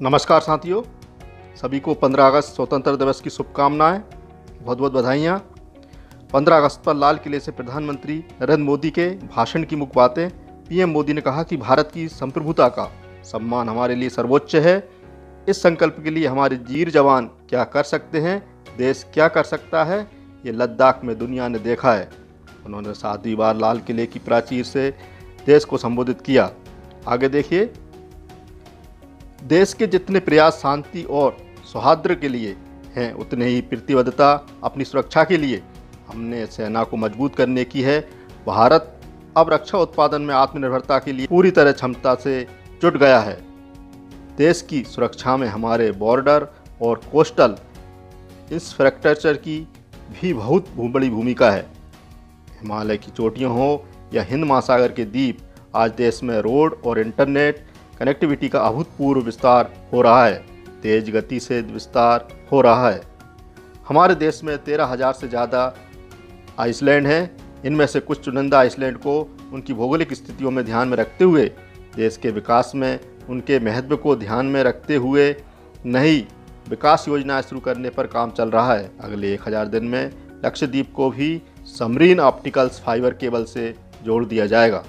नमस्कार साथियों, सभी को 15 अगस्त स्वतंत्रता दिवस की शुभकामनाएं। बहुत बहुत बधाइयाँ। 15 अगस्त पर लाल किले से प्रधानमंत्री नरेंद्र मोदी के भाषण की मुख्य बातें। पीएम मोदी ने कहा कि भारत की संप्रभुता का सम्मान हमारे लिए सर्वोच्च है। इस संकल्प के लिए हमारे वीर जवान क्या कर सकते हैं, देश क्या कर सकता है, ये लद्दाख में दुनिया ने देखा है। उन्होंने 7वीं बार लाल किले की प्राचीर से देश को संबोधित किया। आगे देखिए, देश के जितने प्रयास शांति और सौहार्द के लिए हैं, उतने ही प्रतिबद्धता अपनी सुरक्षा के लिए हमने सेना को मजबूत करने की है। भारत अब रक्षा उत्पादन में आत्मनिर्भरता के लिए पूरी तरह क्षमता से जुट गया है। देश की सुरक्षा में हमारे बॉर्डर और कोस्टल इंफ्रास्ट्रक्चर की भी बहुत बड़ी भूमिका है। हिमालय की चोटियां हो या हिंद महासागर के द्वीप, आज देश में रोड और इंटरनेट कनेक्टिविटी का अभूतपूर्व विस्तार हो रहा है। तेज गति से विस्तार हो रहा है। हमारे देश में 13,000 से ज़्यादा आइसलैंड हैं। इनमें से कुछ चुनिंदा आइसलैंड को उनकी भौगोलिक स्थितियों में ध्यान में रखते हुए, देश के विकास में उनके महत्व को ध्यान में रखते हुए नई विकास योजनाएं शुरू करने पर काम चल रहा है। अगले 1000 दिन में लक्षद्वीप को भी सबमरीन ऑप्टिकल्स फाइबर केबल से जोड़ दिया जाएगा।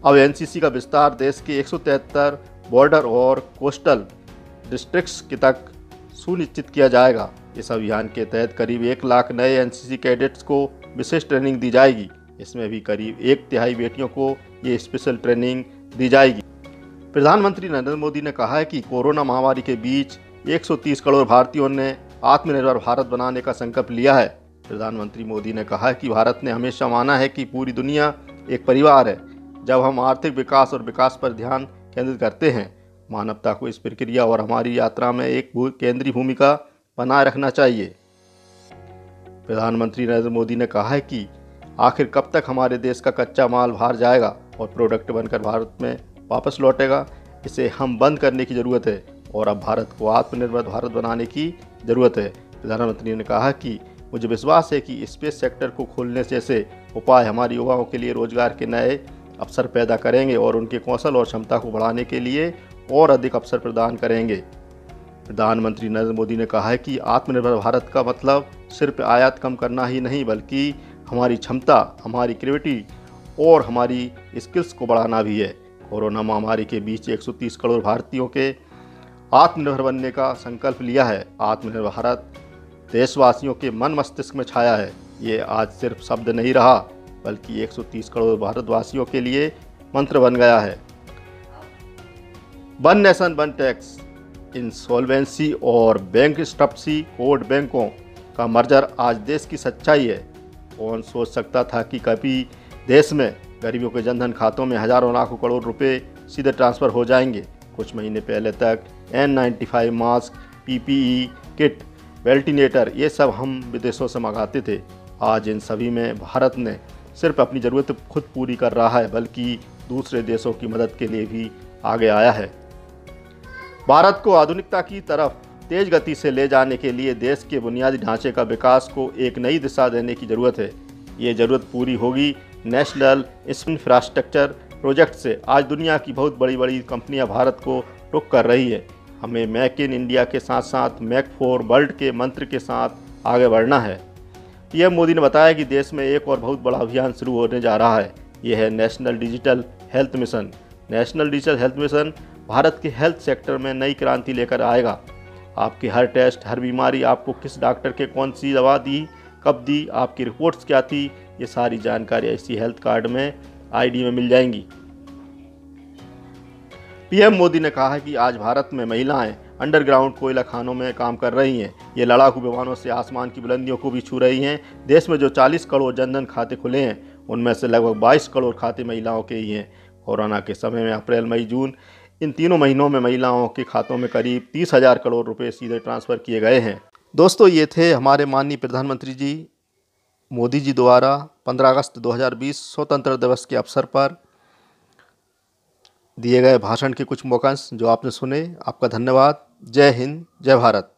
अब एनसीसी का विस्तार देश के 173 बॉर्डर और कोस्टल डिस्ट्रिक्ट्स के तक सुनिश्चित किया जाएगा। इस अभियान के तहत करीब 1 लाख नए एनसीसी कैडेट्स को विशेष ट्रेनिंग दी जाएगी। इसमें भी करीब 1/3 बेटियों को ये स्पेशल ट्रेनिंग दी जाएगी। प्रधानमंत्री नरेंद्र मोदी ने कहा है कि कोरोना महामारी के बीच 130 करोड़ भारतीयों ने आत्मनिर्भर भारत बनाने का संकल्प लिया है। प्रधानमंत्री मोदी ने कहा है कि भारत ने हमेशा माना है कि पूरी दुनिया एक परिवार है। जब हम आर्थिक विकास और विकास पर ध्यान केंद्रित करते हैं, मानवता को इस प्रक्रिया और हमारी यात्रा में एक केंद्रीय भूमिका बनाए रखना चाहिए। प्रधानमंत्री नरेंद्र मोदी ने कहा है कि आखिर कब तक हमारे देश का कच्चा माल बाहर जाएगा और प्रोडक्ट बनकर भारत में वापस लौटेगा। इसे हम बंद करने की ज़रूरत है और अब भारत को आत्मनिर्भर भारत बनाने की ज़रूरत है। प्रधानमंत्री ने कहा कि मुझे विश्वास है कि स्पेस सेक्टर को खोलने जैसे उपाय हमारे युवाओं के लिए रोजगार के नए अवसर पैदा करेंगे और उनके कौशल और क्षमता को बढ़ाने के लिए और अधिक अवसर प्रदान करेंगे। प्रधानमंत्री नरेंद्र मोदी ने कहा है कि आत्मनिर्भर भारत का मतलब सिर्फ आयात कम करना ही नहीं, बल्कि हमारी क्षमता, हमारी क्रिएटिविटी और हमारी स्किल्स को बढ़ाना भी है। कोरोना महामारी के बीच 130 करोड़ भारतीयों के आत्मनिर्भर बनने का संकल्प लिया है। आत्मनिर्भर भारत देशवासियों के मन मस्तिष्क में छाया है। ये आज सिर्फ शब्द नहीं रहा, बल्कि 130 करोड़ भारतवासियों के लिए मंत्र बन गया है। One nation one tax, insolvency और बैंकरप्सी कोड बैंकों का मर्जर आज देश की सच्चाई है। कौन सोच सकता था कि कभी देश में गरीबों के जनधन खातों में हजारों लाखों करोड़ रुपए सीधे ट्रांसफ़र हो जाएंगे। कुछ महीने पहले तक N95 mask, PPE kit, ventilator, ये सब हम विदेशों से मंगाते थे। आज इन सभी में भारत ने सिर्फ अपनी ज़रूरत खुद पूरी कर रहा है, बल्कि दूसरे देशों की मदद के लिए भी आगे आया है। भारत को आधुनिकता की तरफ तेज गति से ले जाने के लिए देश के बुनियादी ढांचे का विकास को एक नई दिशा देने की ज़रूरत है। ये ज़रूरत पूरी होगी नेशनल इंफ्रास्ट्रक्चर प्रोजेक्ट से। आज दुनिया की बहुत बड़ी बड़ी कंपनियां भारत को रुख कर रही है। हमें मेक इन इंडिया के साथ साथ मेक फॉर वर्ल्ड के मंत्र के साथ आगे बढ़ना है। पीएम मोदी ने बताया कि देश में एक और बहुत बड़ा अभियान शुरू होने जा रहा है। यह है national digital health mission. National digital health mission Bharat के हेल्थ सेक्टर में नई क्रांति लेकर आएगा। आपके हर टेस्ट, हर बीमारी, आपको किस डॉक्टर के कौन सी दवा दी, कब दी, आपकी रिपोर्ट्स क्या थी, ये सारी जानकारी इसी हेल्थ कार्ड में आईडी में मिल जाएंगी। पीएम मोदी ने कहा कि आज भारत में महिलाएं अंडरग्राउंड कोयला खानों में काम कर रही हैं। ये लड़ाकू विमानों से आसमान की बुलंदियों को भी छू रही हैं। देश में जो 40 करोड़ जनधन खाते खुले हैं, उनमें से लगभग 22 करोड़ खाते महिलाओं के ही हैं। कोरोना के समय में अप्रैल, मई, जून, इन तीनों महीनों में महिलाओं के खातों में करीब 30,000 करोड़ रुपए सीधे ट्रांसफ़र किए गए हैं। दोस्तों, ये थे हमारे माननीय प्रधानमंत्री जी मोदी जी द्वारा 15 अगस्त 2020 स्वतंत्रता दिवस के अवसर पर दिए गए भाषण के कुछ मोकंश जो आपने सुने। आपका धन्यवाद। जय हिंद, जय भारत।